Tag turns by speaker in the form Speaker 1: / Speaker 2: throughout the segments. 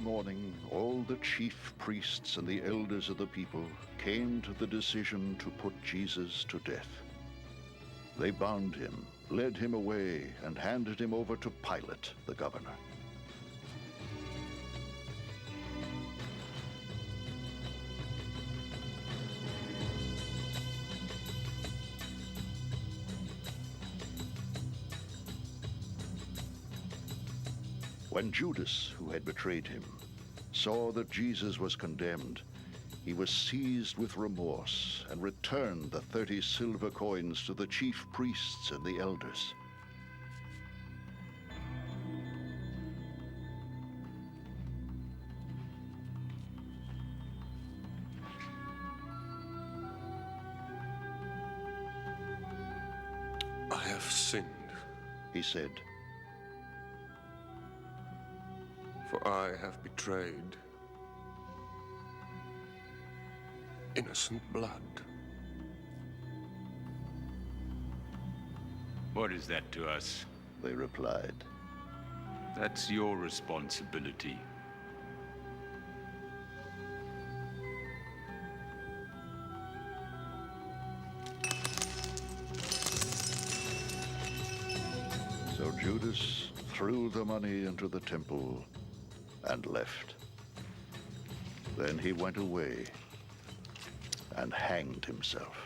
Speaker 1: morning, all the chief priests and the elders of the people came to the decision to put Jesus to death. They bound him, led him away, and handed him over to Pilate, the governor. When Judas, who had betrayed him, saw that Jesus was condemned, he was seized with remorse and returned the 30 silver coins to the chief priests and the elders.
Speaker 2: I have sinned,
Speaker 1: He said,
Speaker 2: for I have betrayed innocent blood.
Speaker 3: What is that to us?
Speaker 1: they replied.
Speaker 3: That's your responsibility.
Speaker 1: So Judas threw the money into the temple and left. Then he went away and hanged himself.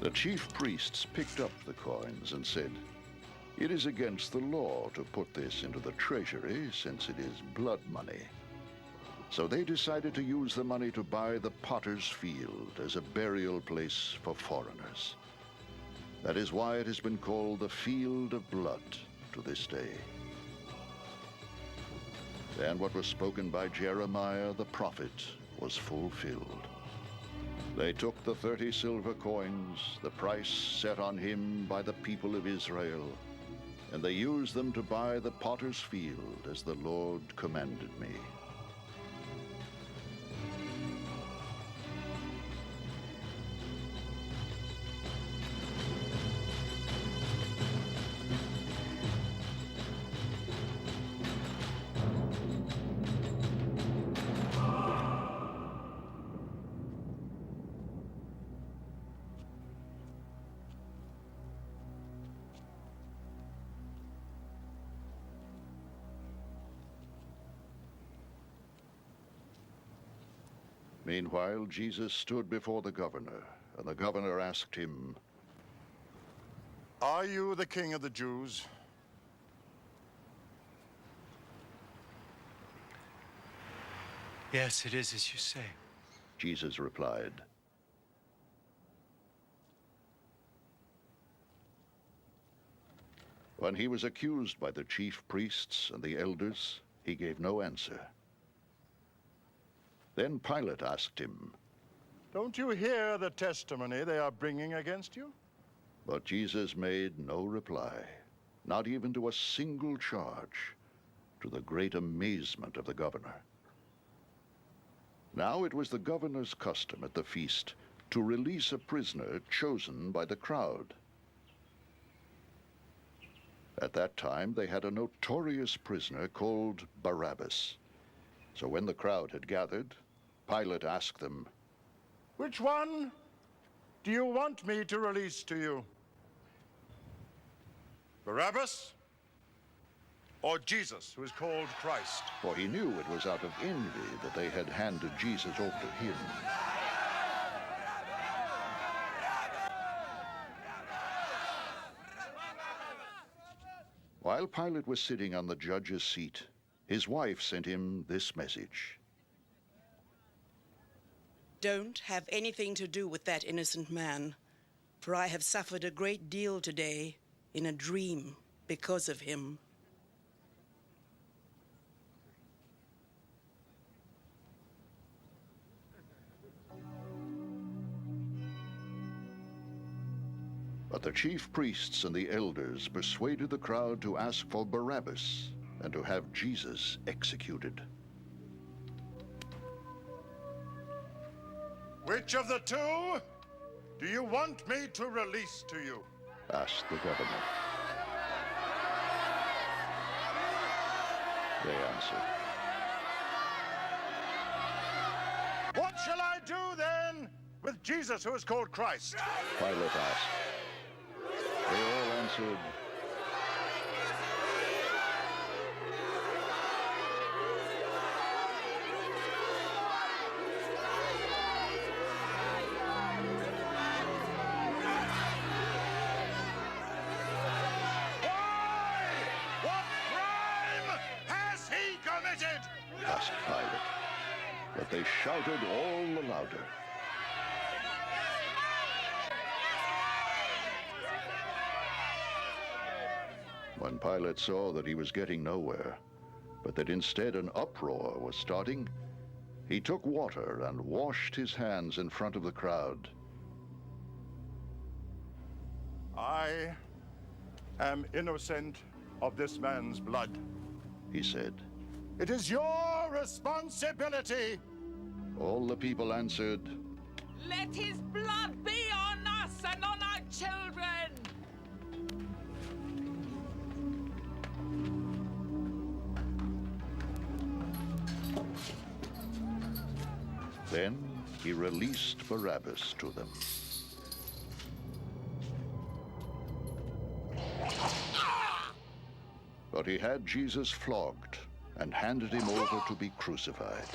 Speaker 1: The chief priests picked up the coins and said, "It is against the law to put this into the treasury, since it is blood money." So they decided to use the money to buy the potter's field as a burial place for foreigners. That is why it has been called the Field of Blood to this day. And what was spoken by Jeremiah the prophet was fulfilled. They took the 30 silver coins, the price set on him by the people of Israel, and they used them to buy the potter's field as the Lord commanded me. Meanwhile, Jesus stood before the governor, and the governor asked him,
Speaker 4: "Are you the king of the Jews?"
Speaker 5: Yes, it is as you say.
Speaker 1: Jesus replied. When he was accused by the chief priests and the elders, he gave no answer. Then Pilate asked him,
Speaker 4: "Don't you hear the testimony they are bringing against you?"
Speaker 1: but Jesus made no reply, not even to a single charge, to the great amazement of the governor. Now it was the governor's custom at the feast to release a prisoner chosen by the crowd. At that time, they had a notorious prisoner called Barabbas. So when the crowd had gathered, Pilate asked them,
Speaker 4: "Which one do you want me to release to you? Barabbas or Jesus, who is called Christ?"
Speaker 1: for he knew it was out of envy that they had handed Jesus over to him. While Pilate was sitting on the judge's seat, his wife sent him this message.
Speaker 6: Don't have anything to do with that innocent man, for I have suffered a great deal today in a dream because of him.
Speaker 1: But the chief priests and the elders persuaded the crowd to ask for Barabbas and to have Jesus executed.
Speaker 4: "Which of the two do you want me to release to you?"
Speaker 1: asked the governor. they answered.
Speaker 4: What shall I do then with Jesus who is called Christ?
Speaker 1: Pilate asked. They all answered,
Speaker 4: What crime has he committed?
Speaker 1: asked Pilate. But they shouted all the louder. When Pilate saw that he was getting nowhere, but that instead an uproar was starting, he took water and washed his hands in front of the crowd.
Speaker 4: I am innocent of this man's blood.
Speaker 1: He said.
Speaker 4: It is your responsibility.
Speaker 1: All the people answered,
Speaker 5: Let his blood be on us and on our children!
Speaker 1: Then he released Barabbas to them. But he had Jesus flogged and handed him over to be crucified.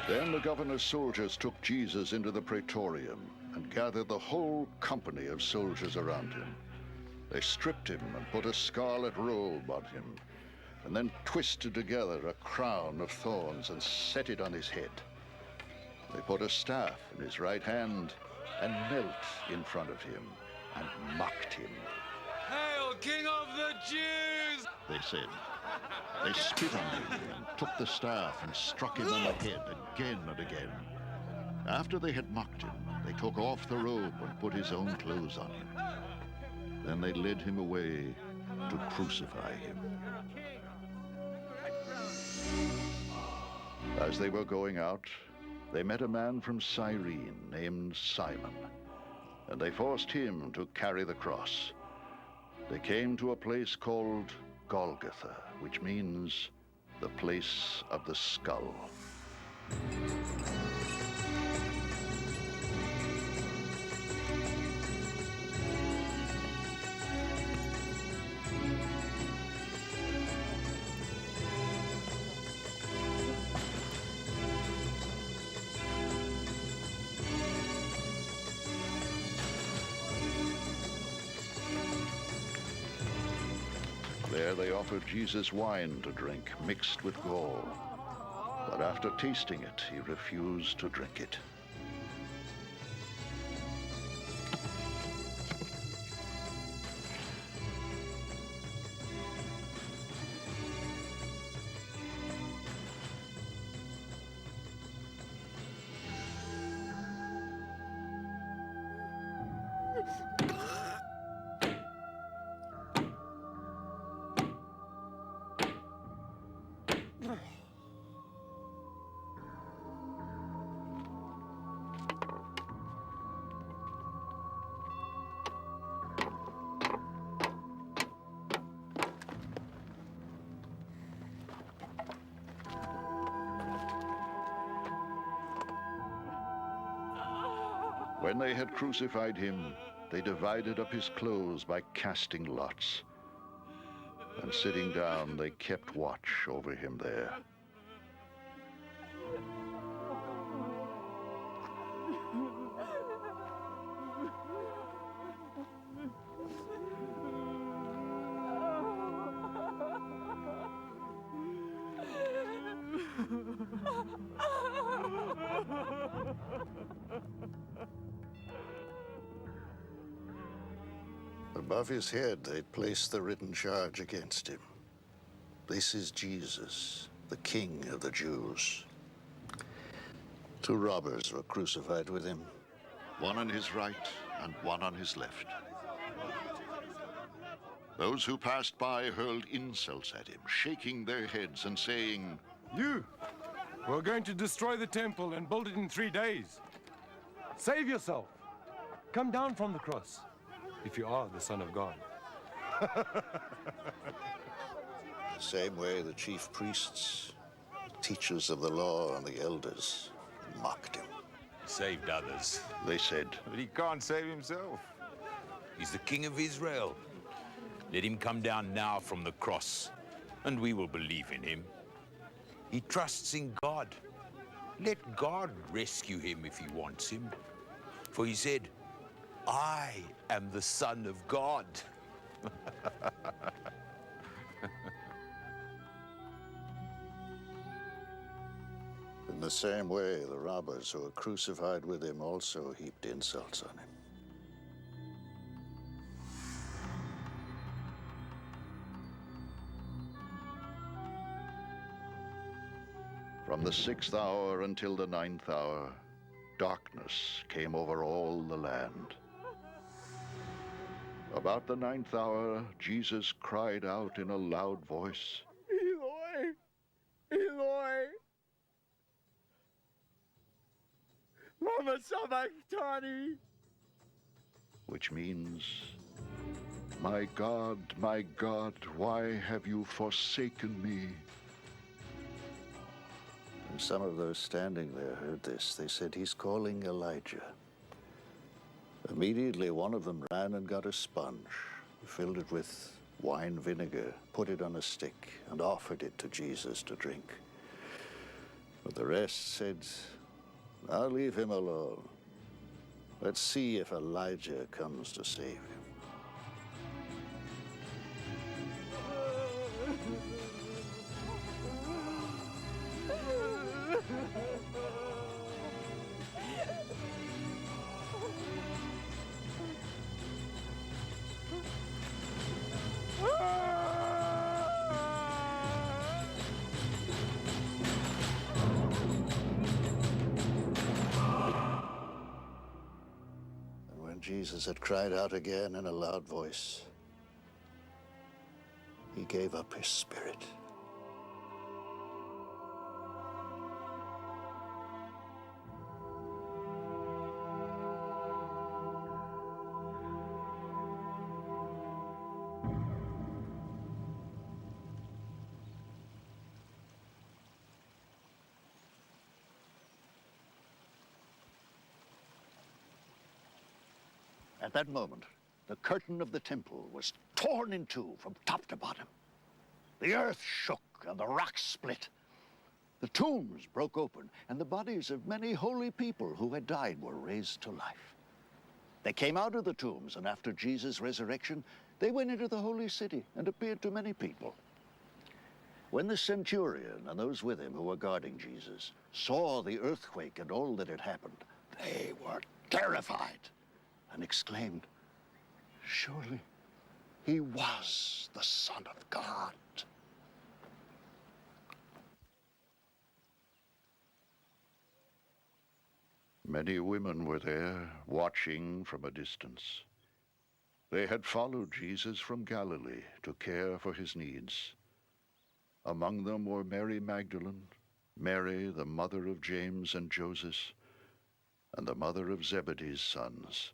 Speaker 1: Then the governor's soldiers took Jesus into the praetorium and gathered the whole company of soldiers around him. They stripped him and put a scarlet robe on him, and then twisted together a crown of thorns and set it on his head. They put a staff in his right hand and knelt in front of him and mocked him.
Speaker 7: Hail, King of the Jews!
Speaker 1: They said. They spit on him and took the staff and struck him on the head again and again. After they had mocked him, they took off the robe and put his own clothes on him. Then they led him away to crucify him. As they were going out, they met a man from Cyrene named Simon, and they forced him to carry the cross. They came to a place called Golgotha, which means the place of the skull. There they offered Jesus wine to drink mixed with gall. But after tasting it, he refused to drink it. When they had crucified him, they divided up his clothes by casting lots. And sitting down, they kept watch over him there. Above his head, they placed the written charge against him. This is Jesus, the King of the Jews. 2 robbers were crucified with him, one on his right and one on his left. Those who passed by hurled insults at him, shaking their heads and saying,
Speaker 7: You! We're going to destroy the temple and build it in 3 days. Save yourself. Come down from the cross. if you are the Son of God.
Speaker 1: The same way the chief priests, the teachers of the law, and the elders mocked him.
Speaker 3: Saved others.
Speaker 1: They said,
Speaker 8: But he can't save himself.
Speaker 9: He's the King of Israel. Let him come down now from the cross, and we will believe in him. He trusts in God. Let God rescue him if he wants him. For he said, I am the Son of God.
Speaker 1: In the same way, the robbers who were crucified with him also heaped insults on him. From the 6th hour until the 9th hour, darkness came over all the land. About the 9th hour, Jesus cried out in a loud voice,
Speaker 10: Eloi, Eloi, lama sabachthani,
Speaker 1: which means, my God, why have you forsaken me? And some of those standing there heard this. They said, he's calling Elijah. Immediately, one of them ran and got a sponge, filled it with wine vinegar, put it on a stick, and offered it to Jesus to drink. But the rest said, I'll leave him alone. Let's see if Elijah comes to save him. Jesus had cried out again in a loud voice. He gave up his spirit. At that moment, the curtain of the temple was torn in two from top to bottom. The earth shook and the rocks split. The tombs broke open, and the bodies of many holy people who had died were raised to life. They came out of the tombs, and after Jesus' resurrection, they went into the holy city and appeared to many people. When the centurion and those with him who were guarding Jesus saw the earthquake and all that had happened, they were terrified and exclaimed, surely he was the Son of God. Many women were there, watching from a distance. They had followed Jesus from Galilee to care for his needs. Among them were Mary Magdalene, Mary, the mother of James and Joseph, and the mother of Zebedee's sons.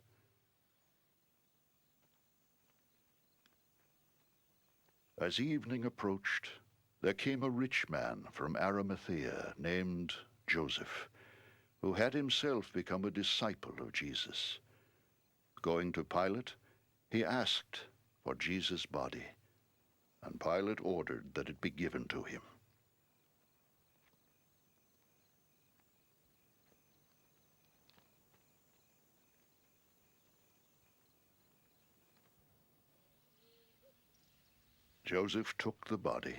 Speaker 1: As evening approached, there came a rich man from Arimathea named Joseph, who had himself become a disciple of Jesus. Going to Pilate, he asked for Jesus' body, and Pilate ordered that it be given to him. Joseph took the body,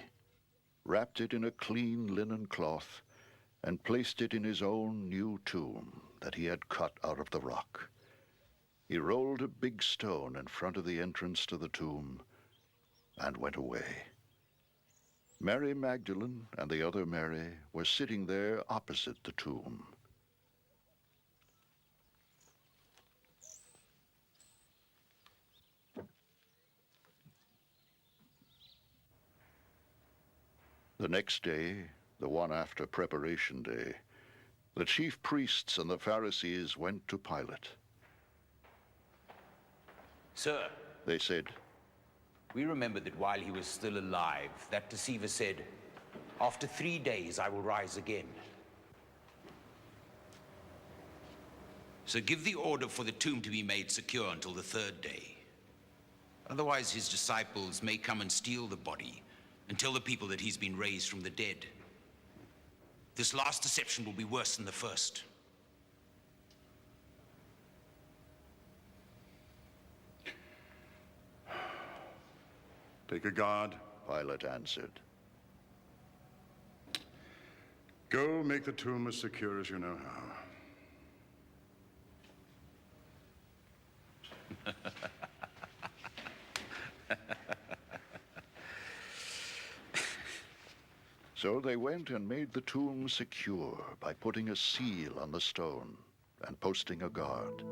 Speaker 1: wrapped it in a clean linen cloth, and placed it in his own new tomb that he had cut out of the rock. He rolled a big stone in front of the entrance to the tomb and went away. Mary Magdalene and the other Mary were sitting there opposite the tomb. The next day, the one after Preparation Day, the chief priests and the Pharisees went to Pilate.
Speaker 9: Sir,
Speaker 1: They said,
Speaker 9: we remember that while he was still alive, that deceiver said, "After 3 days I will rise again." So give the order for the tomb to be made secure until the 3rd day. Otherwise, his disciples may come and steal the body and tell the people that he's been raised from the dead. This last deception will be worse than the first.
Speaker 4: Take a guard.
Speaker 1: Pilate answered.
Speaker 4: Go make the tomb as secure as you know how.
Speaker 1: So they went and made the tomb secure by putting a seal on the stone and posting a guard.